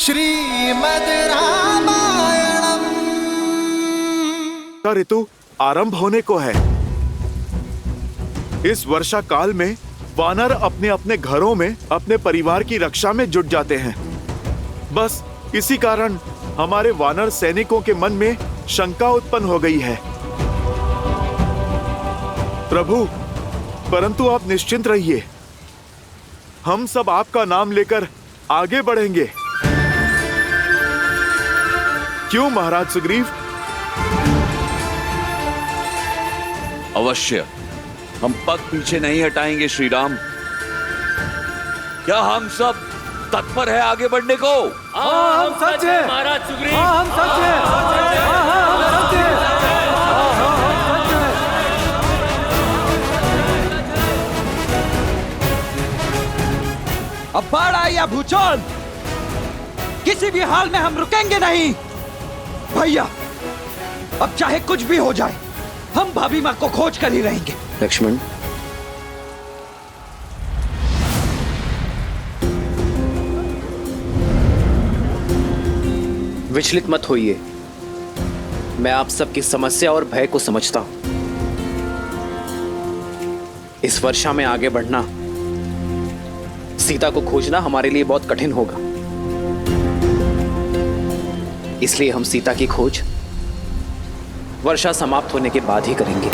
श्रीमद् रामायणम। ऋतु आरंभ होने को है। इस वर्षा काल में वानर अपने अपने घरों में अपने परिवार की रक्षा में जुट जाते हैं। बस इसी कारण हमारे वानर सैनिकों के मन में शंका उत्पन्न हो गई है। प्रभु, परंतु आप निश्चिंत रहिए, हम सब आपका नाम लेकर आगे बढ़ेंगे। क्यों महाराज सुग्रीव? अवश्य, हम पग पीछे नहीं हटाएंगे श्री राम। क्या हम सब तत्पर है आगे बढ़ने को? हाँ, हम सच है महाराज सुग्रीव। हाँ, हम सच है। अब बाढ़ आए या भूचाल, किसी भी हाल में हम रुकेंगे नहीं। भैया, अब चाहे कुछ भी हो जाए, हम भाभी माँ को खोज कर ही रहेंगे। लक्ष्मण, विचलित मत होइए। मैं आप सबकी समस्या और भय को समझता हूं। इस वर्षा में आगे बढ़ना, सीता को खोजना हमारे लिए बहुत कठिन होगा। इसलिए हम सीता की खोज वर्षा समाप्त होने के बाद ही करेंगे।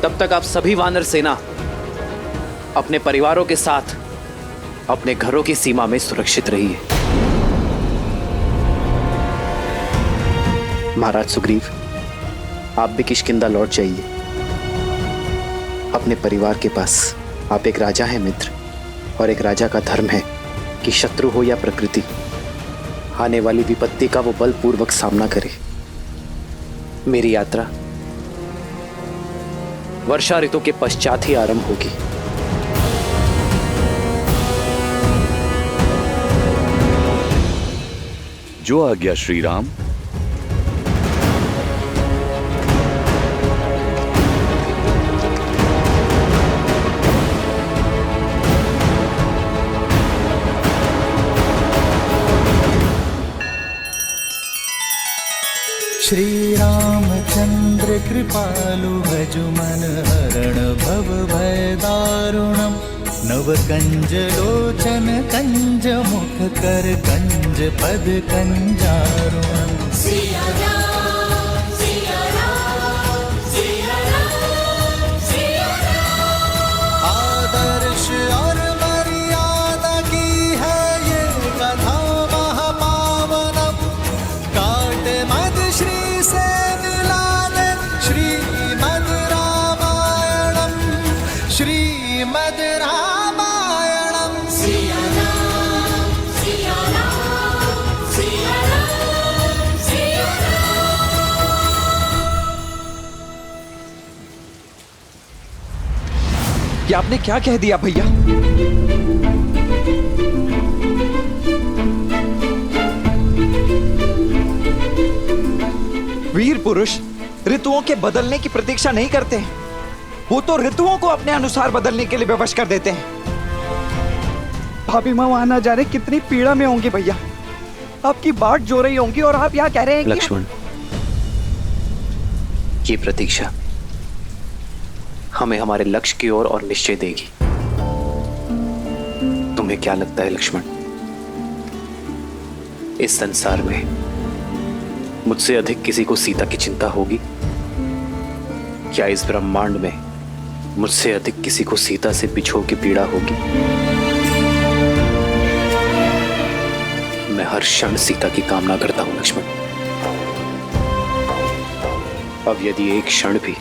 तब तक आप सभी वानर सेना अपने परिवारों के साथ अपने घरों की सीमा में सुरक्षित रहिए। महाराज सुग्रीव, आप भी किष्किंधा लौट जाइए अपने परिवार के पास। आप एक राजा हैं मित्र, और एक राजा का धर्म है कि शत्रु हो या प्रकृति, आने वाली विपत्ति का वो बलपूर्वक सामना करे। मेरी यात्रा वर्षा ऋतु के पश्चात ही आरंभ होगी। जो आज्ञा श्री राम। श्री रामचंद्र कृपालु भजु मन हरण भव भय दारुणम। नव कंज लोचन कंज मुख कर कंज पद कंजारुणम। सिया राम, सिया राम, सिया राम, सिया राम। आदर्श और मर्यादा की है ये कथा महापावनम। काट मद श्री से मिलाने श्रीमद् रामायणम। श्रीमद् रामायणम। सिया राम, सिया राम, सिया राम, सिया राम। ये आपने क्या कह दिया भैया? वीर पुरुष ऋतुओं के बदलने की प्रतीक्षा नहीं करते हैं, वो तो ऋतुओं को अपने अनुसार बदलने के लिए विवश कर देते हैं। भाभी माँ वहां ना जाने कितनी पीड़ा में होंगी भैया, आपकी बाट जो रही होंगी और आप यहाँ कह रहे हैं कि... लक्ष्मण, ये प्रतीक्षा हमें हमारे लक्ष्य की ओर और निश्चय देगी। तुम्हें क्या लगता है लक्ष्मण, इस संसार में मुझसे अधिक किसी को सीता की चिंता होगी? क्या इस ब्रह्मांड में मुझसे अधिक किसी को सीता से बिछो की पीड़ा होगी? मैं हर क्षण सीता की कामना करता हूं लक्ष्मण। अब यदि एक क्षण भी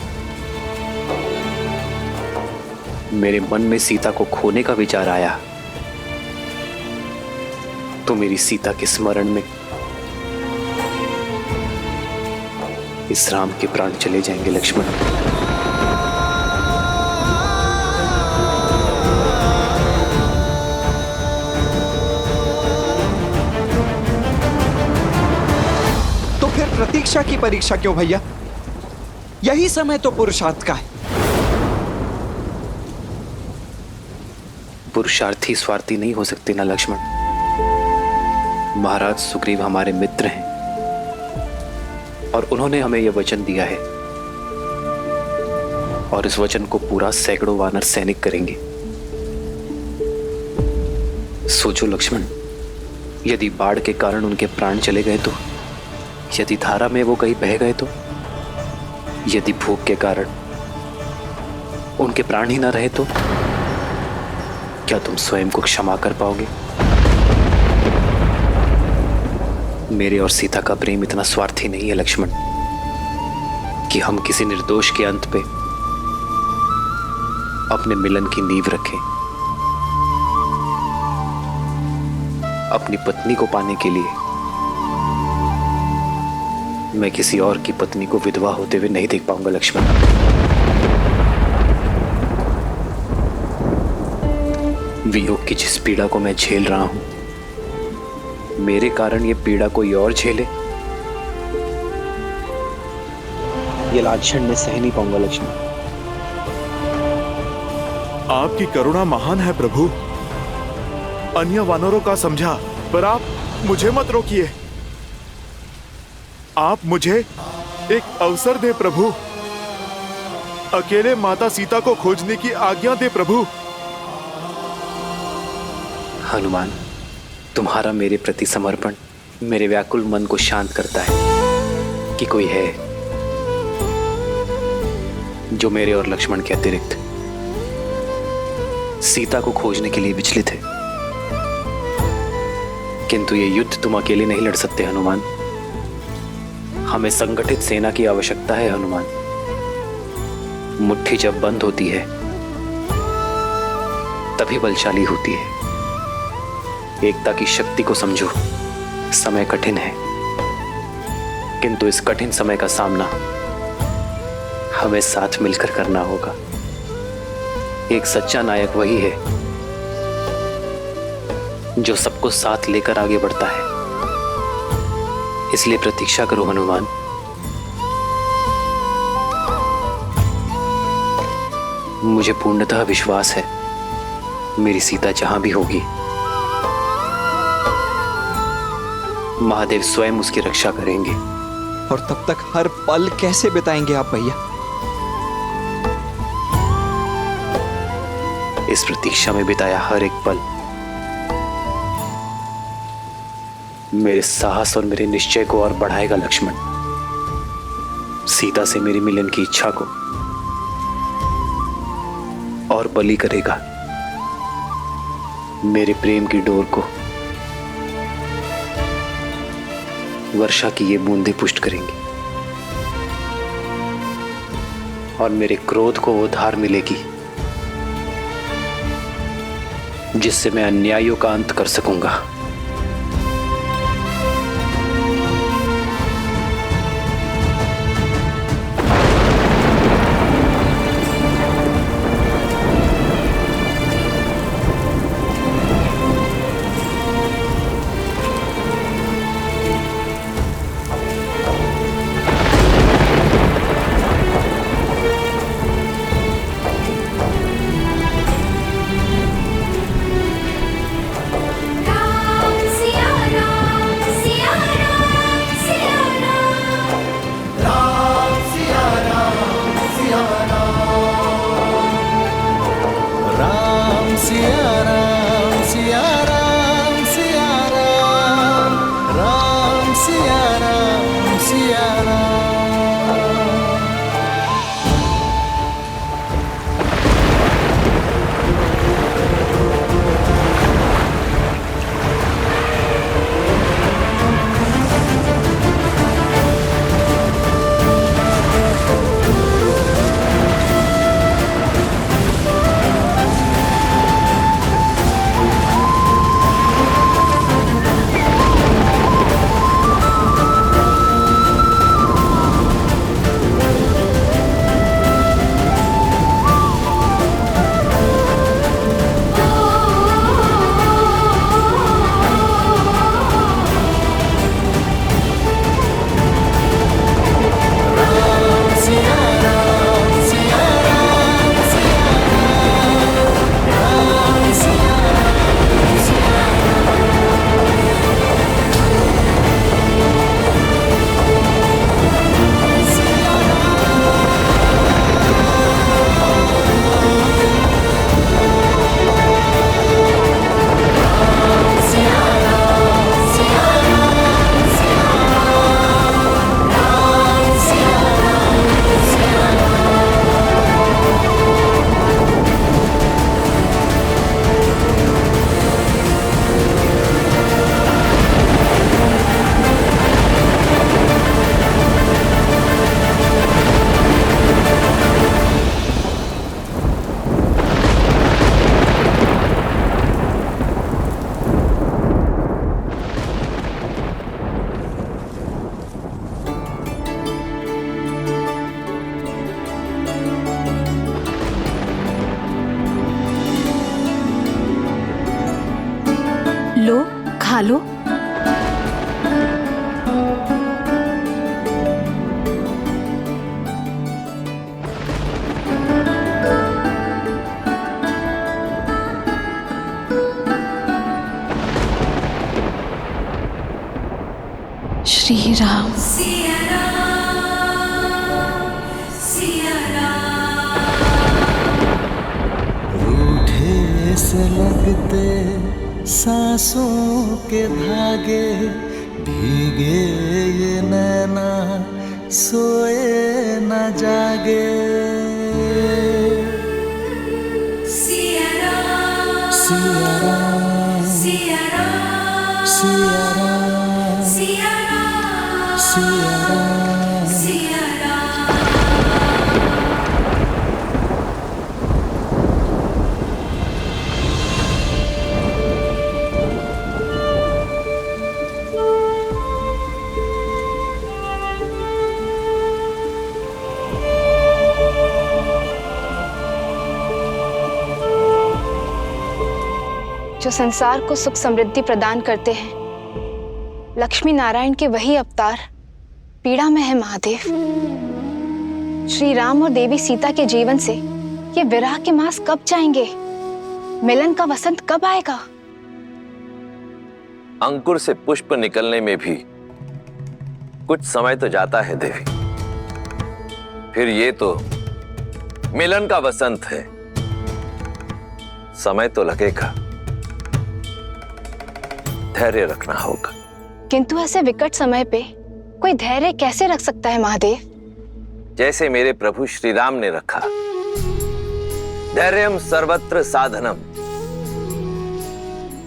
मेरे मन में सीता को खोने का विचार आया, तो मेरी सीता के स्मरण में इस राम के प्राण चले जाएंगे लक्ष्मण। तो फिर प्रतीक्षा की परीक्षा क्यों भैया? यही समय तो पुरुषार्थ का है। पुरुषार्थी स्वार्थी नहीं हो सकते ना लक्ष्मण। महाराज सुग्रीव हमारे मित्र हैं और उन्होंने हमें यह वचन दिया है और इस वचन को पूरा सैकड़ों वानर सैनिक करेंगे। सोचो लक्ष्मण, यदि बाढ़ के कारण उनके प्राण चले गए तो, यदि धारा में वो कहीं बह गए तो, यदि भूख के कारण उनके प्राण ही ना रहे तो क्या तुम स्वयं को क्षमा कर पाओगे? मेरे और सीता का प्रेम इतना स्वार्थी नहीं है लक्ष्मण कि हम किसी निर्दोष के अंत पे अपने मिलन की नींव रखें। अपनी पत्नी को पाने के लिए मैं किसी और की पत्नी को विधवा होते हुए नहीं देख पाऊंगा लक्ष्मण। वियोग की जिस पीड़ा को मैं झेल रहा हूं, मेरे कारण ये पीड़ा कोई और झेले, ये लाछन मैं सह नहीं पाऊंगा लक्ष्मण। आपकी करुणा महान है प्रभु। अन्य वानरों का समझा, पर आप मुझे मत रोकिए। आप मुझे एक अवसर दे प्रभु। अकेले माता सीता को खोजने की आज्ञा दे प्रभु। हनुमान, तुम्हारा मेरे प्रति समर्पण मेरे व्याकुल मन को शांत करता है कि कोई है जो मेरे और लक्ष्मण के अतिरिक्त सीता को खोजने के लिए विचलित है। किंतु ये युद्ध तुम अकेले नहीं लड़ सकते हनुमान। हमें संगठित सेना की आवश्यकता है हनुमान। मुट्ठी जब बंद होती है तभी बलशाली होती है। एकता की शक्ति को समझो। समय कठिन है, किंतु इस कठिन समय का सामना हमें साथ मिलकर करना होगा। एक सच्चा नायक वही है जो सबको साथ लेकर आगे बढ़ता है। इसलिए प्रतीक्षा करो हनुमान। मुझे पूर्णतः विश्वास है मेरी सीता जहां भी होगी, महादेव स्वयं उसकी रक्षा करेंगे। और तब तक हर पल कैसे बिताएंगे आप भैया? इस प्रतीक्षा में बिताया हर एक पल मेरे साहस और मेरे निश्चय को और बढ़ाएगा लक्ष्मण। सीता से मेरी मिलन की इच्छा को और बली करेगा। मेरे प्रेम की डोर को वर्षा की ये बूंदें पुष्ट करेंगी और मेरे क्रोध को वो धार मिलेगी जिससे मैं अन्यायों का अंत कर सकूंगा। लो, खा लो। श्री राम। रूठे से लगते सांसों के धागे, भीगे ये नैना सोए न जागे। सिया राम, सिया राम, सिया राम, सिया राम, सिया राम, सिया राम, सिया राम। जो संसार को सुख समृद्धि प्रदान करते हैं, लक्ष्मी नारायण के वही अवतार पीड़ा में है महादेव। श्री राम और देवी सीता के जीवन से ये विरह के मास कब जाएंगे? मिलन का वसंत कब आएगा? अंकुर से पुष्प निकलने में भी कुछ समय तो जाता है देवी। फिर ये तो मिलन का वसंत है, समय तो लगेगा, धैर्य रखना होगा। किंतु ऐसे विकट समय पे कोई धैर्य कैसे रख सकता है महादेव? जैसे मेरे प्रभु श्री राम ने रखा। धैर्यम सर्वत्र साधनम।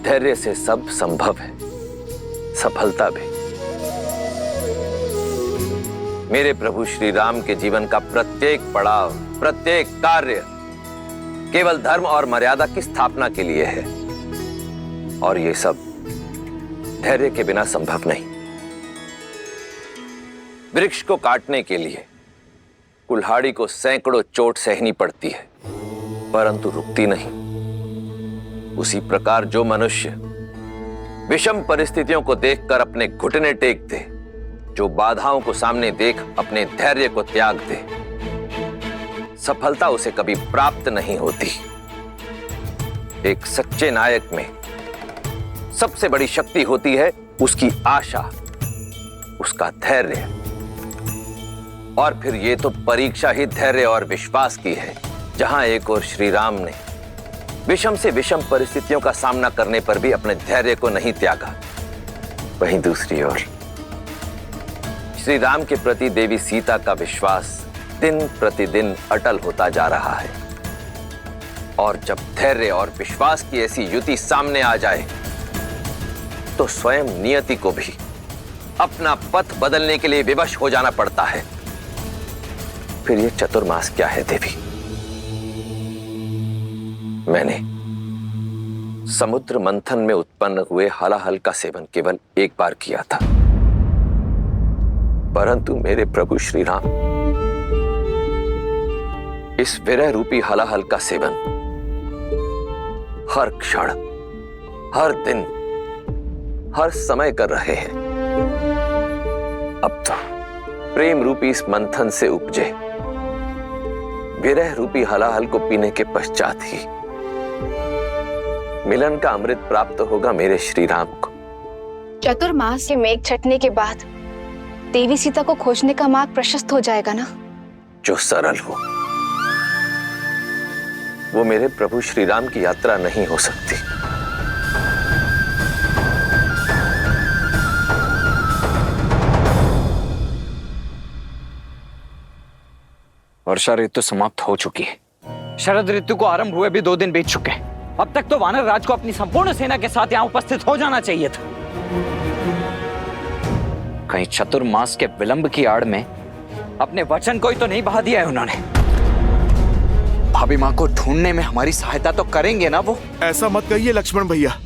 धैर्य से सब संभव है, सफलता भी। मेरे प्रभु श्री राम के जीवन का प्रत्येक पड़ाव, प्रत्येक कार्य केवल धर्म और मर्यादा की स्थापना के लिए है, और ये सब धैर्य के बिना संभव नहीं। वृक्ष को काटने के लिए कुल्हाड़ी को सैकड़ों चोट सहनी पड़ती है, परंतु रुकती नहीं। उसी प्रकार जो मनुष्य विषम परिस्थितियों को देखकर अपने घुटने टेक दे, जो बाधाओं को सामने देख अपने धैर्य को त्याग दे, सफलता उसे कभी प्राप्त नहीं होती। एक सच्चे नायक में सबसे बड़ी शक्ति होती है उसकी आशा, उसका धैर्य। और फिर ये तो परीक्षा ही धैर्य और विश्वास की है, जहां एक ओर श्री राम ने विषम से विषम परिस्थितियों का सामना करने पर भी अपने धैर्य को नहीं त्यागा, वहीं दूसरी ओर श्री राम के प्रति देवी सीता का विश्वास दिन प्रतिदिन अटल होता जा रहा है। और जब धैर्य और विश्वास की ऐसी युति सामने आ जाए तो स्वयं नियति को भी अपना पथ बदलने के लिए विवश हो जाना पड़ता है। फिर ये चतुर्मास क्या है देवी? मैंने समुद्र मंथन में उत्पन्न हुए हलाहल का सेवन केवल एक बार किया था, परंतु मेरे प्रभु श्री राम इस विरह रूपी हलाहल का सेवन हर क्षण, हर दिन, हर समय कर रहे हैं। अब तो प्रेम रूपी इस मंथन से उपजे विरह रूपी हलाहल को पीने के पश्चात ही मिलन का अमृत प्राप्त होगा मेरे श्री राम को। चतुर्मास के मेघ छटने के बाद देवी सीता को खोजने का मार्ग प्रशस्त हो जाएगा ना? जो सरल हो वो मेरे प्रभु श्री राम की यात्रा नहीं हो सकती। वर्षा ऋतु समाप्त हो चुकी है। शरद ऋतु को आरंभ हुए भी 2 दिन बीत चुके हैं। अब तक तो वानर राज को अपनी संपूर्ण सेना के साथ यहाँ उपस्थित हो जाना चाहिए था। कहीं चतुर्मास के विलंब की आड़ में अपने वचन को ही तो नहीं बहा दिया है उन्होंने। भाभी माँ को ढूंढने में हमारी सहायता तो करेंगे ना वो? ऐसा मत कहिए लक्ष्मण भैया।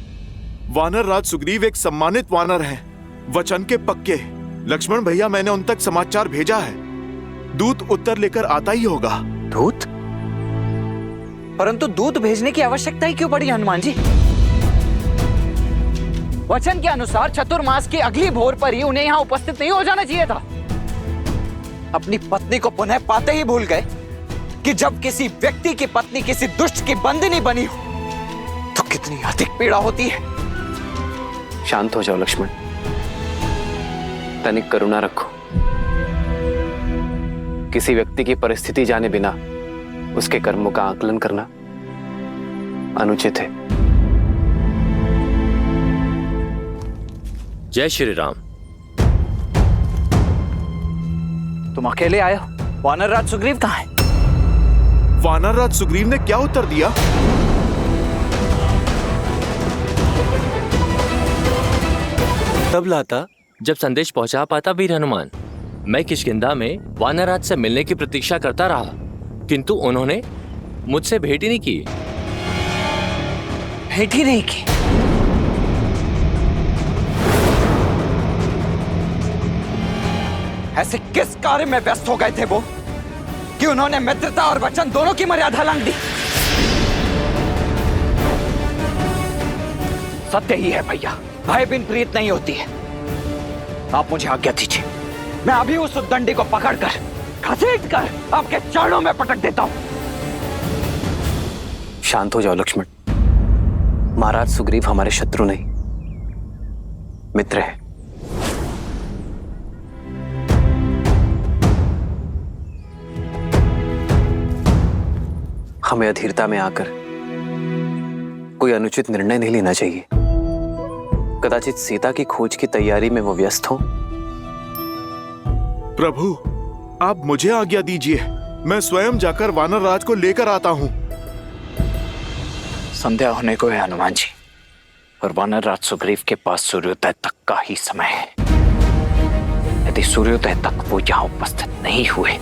वानर राज सुग्रीव एक सम्मानित वानर हैं, वचन के पक्के। लक्ष्मण भैया, मैंने उन तक समाचार भेजा है, दूत उत्तर लेकर आता ही होगा। दूत? परंतु दूत भेजने की आवश्यकता ही क्यों पड़ी हनुमान जी? वचन के अनुसार चतुर्मास की अगली भोर पर ही उन्हें यहाँ उपस्थित नहीं हो जाना चाहिए था। अपनी पत्नी को पुनः पाते ही भूल गए कि जब किसी व्यक्ति की पत्नी किसी दुष्ट की बंदिनी बनी हो तो कितनी अधिक पीड़ा होती है। शांत हो जाओ लक्ष्मण, तनिक करुणा रखो। किसी व्यक्ति की परिस्थिति जाने बिना उसके कर्मों का आकलन करना अनुचित है। जय श्री राम। तुम अकेले आए हो? वानर राज सुग्रीव कहाँ है? वानर राज सुग्रीव ने क्या उत्तर दिया? तब लाता जब संदेश पहुंचा पाता वीर हनुमान। मैं किष्किंधा में वानरराज से मिलने की प्रतीक्षा करता रहा, किंतु उन्होंने मुझसे भेंट ही नहीं की। भेंट ही नहीं की? ऐसे किस कार्य में व्यस्त हो गए थे वो कि उन्होंने मित्रता और वचन दोनों की मर्यादा लांघ दी? सत्य ही है भैया, भय बिन प्रीत नहीं होती है। आप मुझे आज्ञा दीजिए, मैं अभी उस उद्दंडी को पकड़कर घसीट कर आपके चरणों में पटक देता हूं। शांत हो जाओ लक्ष्मण। महाराज सुग्रीव हमारे शत्रु नहीं, मित्र है। हमें अधीरता में आकर कोई अनुचित निर्णय नहीं लेना चाहिए। कदाचित सीता की खोज की तैयारी में वो व्यस्त हो। प्रभु, आप मुझे आज्ञा दीजिए, मैं स्वयं जाकर वानर राज को लेकर आता हूँ। संध्या होने को है हनुमान जी, और वानर राज सुग्रीव के पास सूर्योदय तक का ही समय है। यदि सूर्योदय तक वो यहाँ उपस्थित नहीं हुए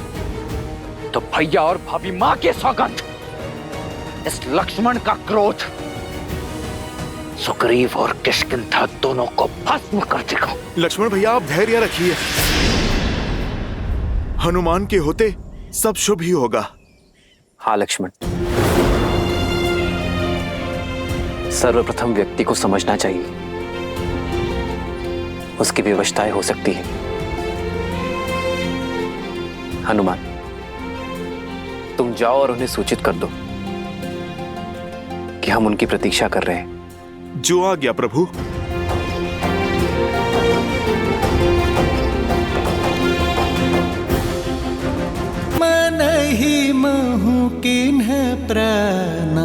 तो भैया और भाभी माँ के सौगंध, इस लक्ष्मण का क्रोध सुग्रीव और किष्किंधा दोनों को भस्म कर देगा। लक्ष्मण भैया, आप धैर्य रखिए, हनुमान के होते सब शुभ ही होगा। हाँ लक्ष्मण, सर्वप्रथम व्यक्ति को समझना चाहिए, उसकी विवशताएं हो सकती है। हनुमान, तुम जाओ और उन्हें सूचित कर दो कि हम उनकी प्रतीक्षा कर रहे हैं। जो आज्ञा प्रभु। मन ही महु किन्ह प्रणामा,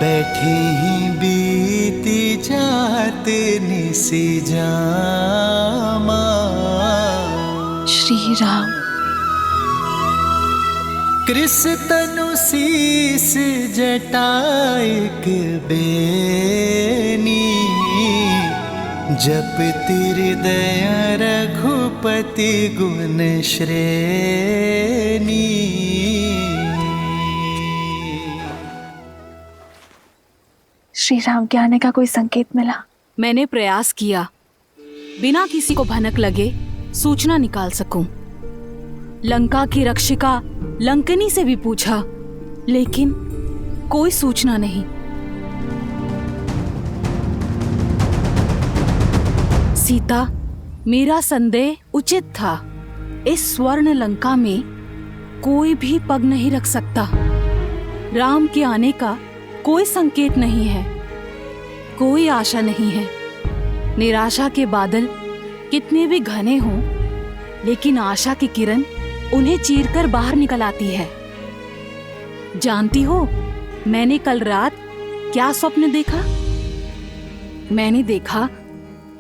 बैठे ही बीती जाते निसी जामा। श्री राम। कृष तनु शीस जटाइक बेनी, जप हृदय रघुपति गुण श्रेणी। श्री राम के आने का कोई संकेत मिला? मैंने प्रयास किया, बिना किसी को भनक लगे सूचना निकाल सकूं। लंका की रक्षिका लंकनी से भी पूछा, लेकिन कोई सूचना नहीं। सीता, मेरा संदेह उचित था। इस स्वर्ण लंका में कोई भी पग नहीं रख सकता। राम के आने का कोई संकेत नहीं है, कोई आशा नहीं है। निराशा के बादल कितने भी घने हों, लेकिन आशा की किरण उन्हें चीरकर बाहर निकल आती है। जानती हो, मैंने कल रात क्या स्वप्न देखा? मैंने देखा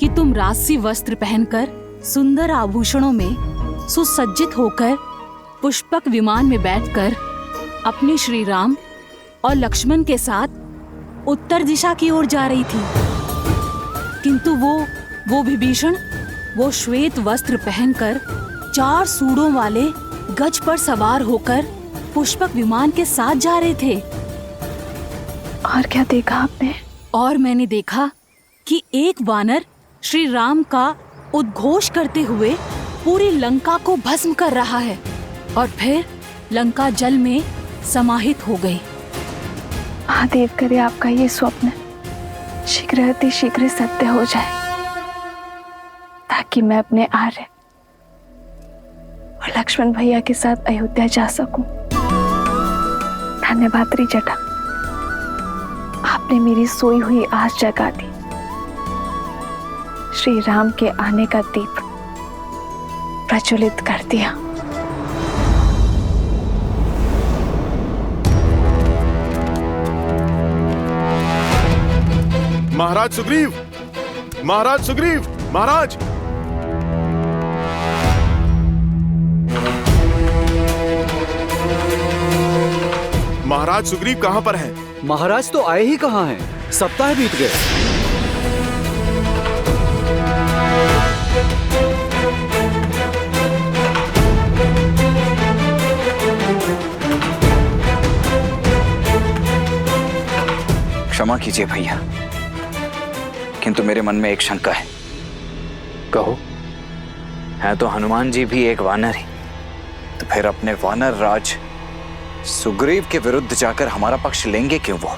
कि तुम राजसी वस्त्र पहनकर, सुंदर आभूषणों में सुसज्जित होकर, पुष्पक विमान में बैठकर अपने श्री राम और लक्ष्मण के साथ उत्तर दिशा की ओर जा रही थी। किंतु वो विभीषण, वो श्वेत वस्त्र पहनकर 4 सूढ़ों वाले गज पर सवार होकर पुष्पक विमान के साथ जा रहे थे। और क्या देखा आपने? और मैंने देखा कि एक वानर श्री राम का उद्घोष करते हुए पूरी लंका को भस्म कर रहा है, और फिर लंका जल में समाहित हो गई। महादेव करे आपका ये स्वप्न शीघ्र अति शीघ्र सत्य हो जाए, ताकि मैं अपने आर्य और लक्ष्मण भैया के साथ अयोध्या जा सकूं। धन्यवाद त्रिजटा, आपने मेरी सोई हुई आस जगा दी। श्री राम के आने का दीप प्रज्वलित कर दिया। महाराज सुग्रीव, महाराज सुग्रीव, महाराज। महाराज सुग्रीव कहां पर हैं? महाराज तो आए ही कहाँ हैं? सप्ताह बीत गए। क्षमा कीजिए भैया, किंतु मेरे मन में एक शंका है। कहो। है तो हनुमान जी भी एक वानर ही, तो फिर अपने वानर राज सुग्रीव के विरुद्ध जाकर हमारा पक्ष लेंगे क्यों वो?